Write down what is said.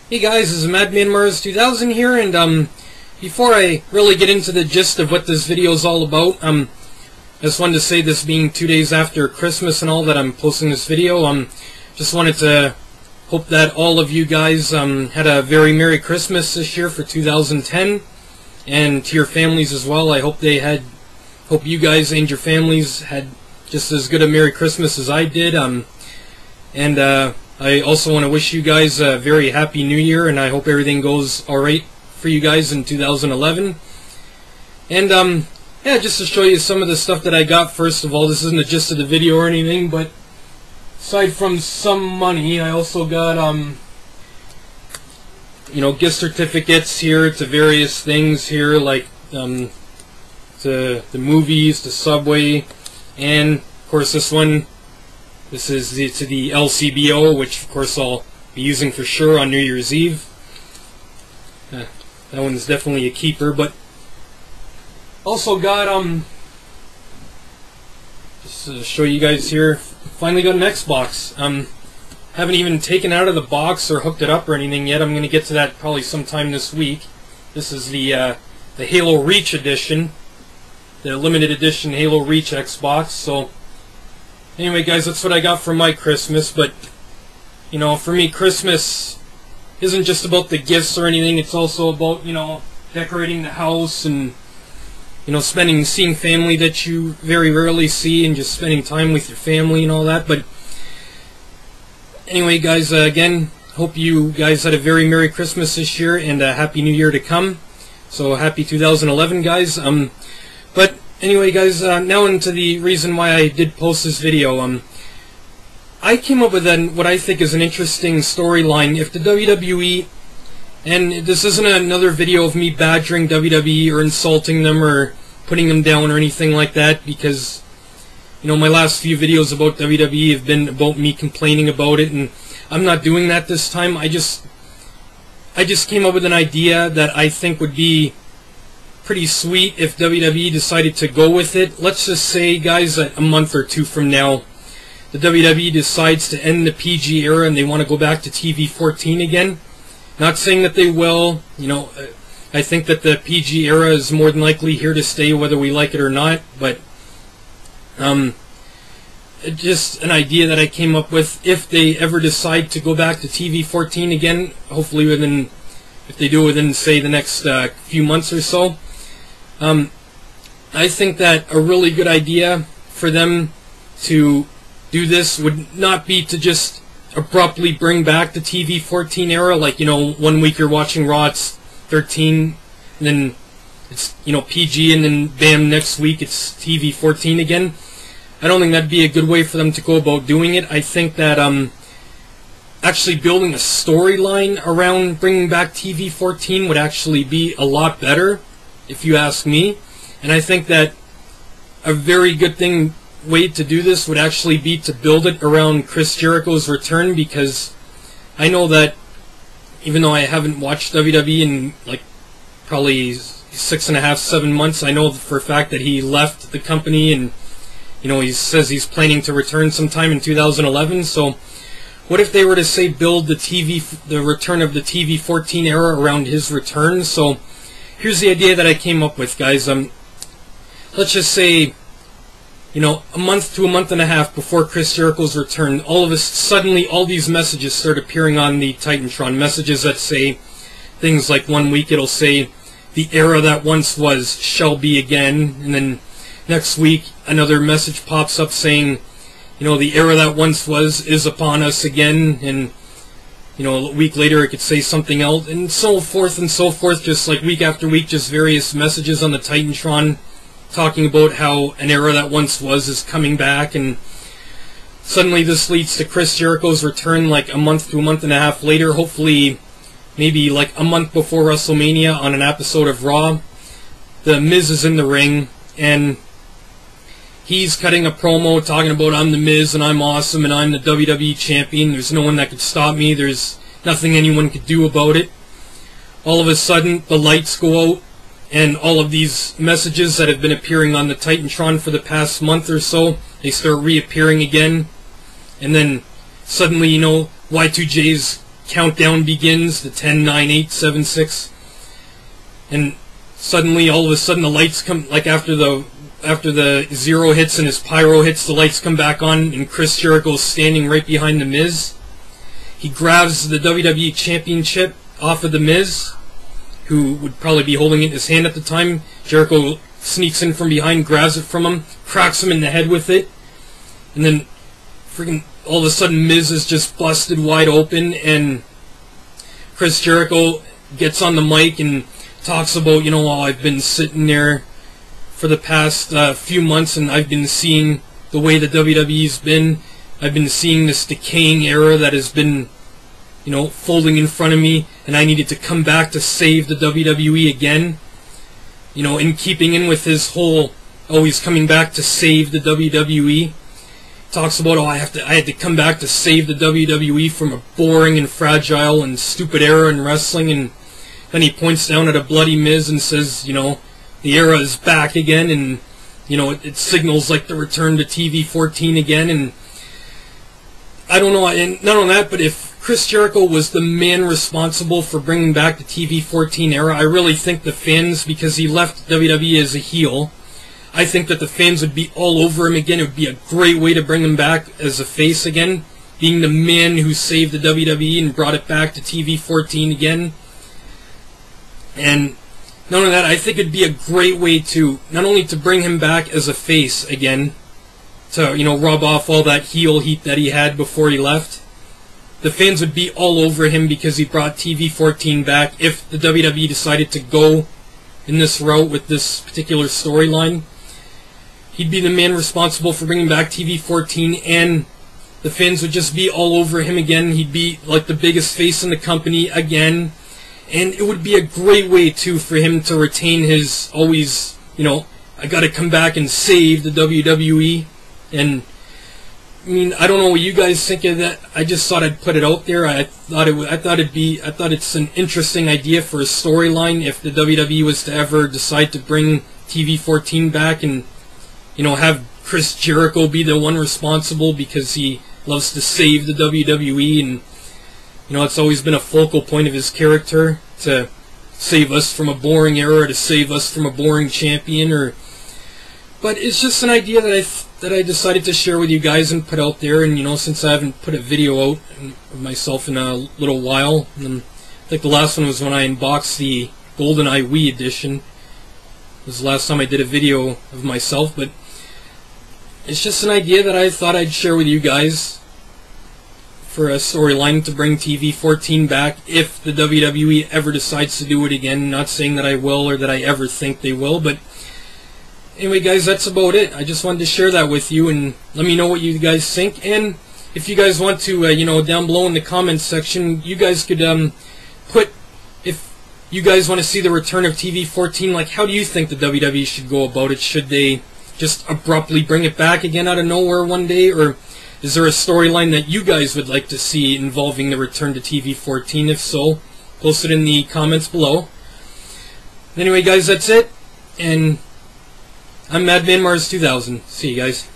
Hey guys, this is Madman Mars 2000 here, and before I really get into the gist of what this video is all about, I just wanted to say, this being 2 days after Christmas and all, that I'm posting this video. Just wanted to hope that all of you guys had a very Merry Christmas this year for 2010, and to your families as well. I hope you guys and your families had just as good a Merry Christmas as I did. I also want to wish you guys a very Happy New Year, and I hope everything goes alright for you guys in 2011. And yeah, just to show you some of the stuff that I got. First of all, this isn't the gist of the video or anything, but aside from some money, I also got gift certificates here to various things here, like to the movies, to Subway, and of course this one. This is to the LCBO, which of course I'll be using for sure on New Year's Eve. That one's definitely a keeper. But also got just to show you guys here, finally got an Xbox. Haven't even taken it out of the box or hooked it up or anything yet. I'm going to get to that probably sometime this week. This is the Halo Reach edition, the limited edition Halo Reach Xbox. So anyway, guys, that's what I got for my Christmas. But for me, Christmas isn't just about the gifts or anything. It's also about decorating the house and seeing family that you very rarely see, and just spending time with your family and all that. But anyway, guys, again, hope you guys had a very Merry Christmas this year and a Happy New Year to come. So happy 2011, guys. But anyway, guys, now into the reason why I did post this video. I came up with what I think is an interesting storyline. If the WWE, and this isn't another video of me badgering WWE or insulting them or putting them down or anything like that, because my last few videos about WWE have been about me complaining about it, and I'm not doing that this time. I just came up with an idea that I think would be pretty sweet if WWE decided to go with it. Let's just say, guys, that a month or two from now, the WWE decides to end the PG era and they want to go back to TV-14 again. Not saying that they will. I think that the PG era is more than likely here to stay, whether we like it or not. But just an idea that I came up with. If they ever decide to go back to TV-14 again, hopefully if they do it within, say, the next few months or so, I think that a really good idea for them to do this would not be to just abruptly bring back the TV-14 era, like, 1 week you're watching Raw, it's 13, and then it's, PG, and then bam, next week it's TV-14 again. I don't think that'd be a good way for them to go about doing it. I think that actually building a storyline around bringing back TV-14 would actually be a lot better, if you ask me. And I think that a very good way to do this would actually be to build it around Chris Jericho's return, because I know that even though I haven't watched WWE in like probably 6.5, 7 months, I know for a fact that he left the company, and he says he's planning to return sometime in 2011. So what if they were to say build the return of the TV-14 era around his return? So here's the idea that I came up with, guys. Let's just say, a month to a month and a half before Chris Jericho's return, suddenly all these messages start appearing on the Titantron. Messages that say things like, 1 week it'll say, the era that once was shall be again, and then next week another message pops up saying, the era that once was is upon us again, and a week later it could say something else, and so forth and so forth, just like week after week, just various messages on the Titantron talking about how an era that once was is coming back. And suddenly this leads to Chris Jericho's return like a month to a month and a half later, hopefully maybe like a month before WrestleMania, on an episode of Raw. The Miz is in the ring, and he's cutting a promo talking about, I'm the Miz and I'm awesome and I'm the WWE champion. There's no one that could stop me. There's nothing anyone could do about it. All of a sudden, the lights go out, and all of these messages that have been appearing on the Titantron for the past month or so, they start reappearing again. And then suddenly, Y2J's countdown begins, the 10, 9, 8, 7, 6, and suddenly, all of a sudden, the lights come, like after the 0 hits and his pyro hits, the lights come back on, and Chris Jericho's standing right behind The Miz. He grabs the WWE Championship off of The Miz, who would probably be holding it in his hand at the time. Jericho sneaks in from behind, grabs it from him, cracks him in the head with it, and then freaking all of a sudden Miz is just busted wide open, and Chris Jericho gets on the mic and talks about, you know, I've been sitting there for the past few months and I've been seeing the way the WWE's been. I've been seeing this decaying era that has been, you know, folding in front of me, and I needed to come back to save the WWE again. You know, in keeping in with his whole, he's coming back to save the WWE. Talks about, I had to come back to save the WWE from a boring and fragile and stupid era in wrestling, and then he points down at a bloody Miz and says, you know, the era is back again, and, you know, it signals like the return to TV 14 again, and I don't know, and not only that, but if Chris Jericho was the man responsible for bringing back the TV 14 era, I really think the fans, because he left WWE as a heel, I think that the fans would be all over him again. It would be a great way to bring him back as a face again, being the man who saved the WWE and brought it back to TV 14 again. And not only that, I think it'd be a great way to, not only to bring him back as a face again, to, you know, rub off all that heel heat that he had before he left. The fans would be all over him because he brought TV 14 back. If the WWE decided to go in this route with this particular storyline, he'd be the man responsible for bringing back TV 14, and the fans would just be all over him again. He'd be like the biggest face in the company again, and it would be a great way, too, for him to retain his always, you know, I gotta come back and save the WWE. And I mean, I don't know what you guys think of that. I just thought I'd put it out there. I thought it's an interesting idea for a storyline if the WWE was to ever decide to bring TV 14 back, and, you know, have Chris Jericho be the one responsible because he loves to save the WWE, and, you know, it's always been a focal point of his character to save us from a boring era, to save us from a boring champion, but it's just an idea that I decided to share with you guys and put out there. And, you know, since I haven't put a video out of myself in a little while, and I think the last one was when I unboxed the GoldenEye Wii edition. It was the last time I did a video of myself, but it's just an idea that I thought I'd share with you guys for a storyline to bring TV 14 back if the WWE ever decides to do it again. Not saying that I will or that I ever think they will, but anyway, guys, that's about it. I just wanted to share that with you, and let me know what you guys think. And if you guys want to, you know, down below in the comments section, you guys could put, if you guys want to see the return of TV 14, like, how do you think the WWE should go about it? Should they just abruptly bring it back again out of nowhere one day, or is there a storyline that you guys would like to see involving the return to TV 14? If so, post it in the comments below. Anyway, guys, that's it, and I'm Madman Mars 2000. See you guys.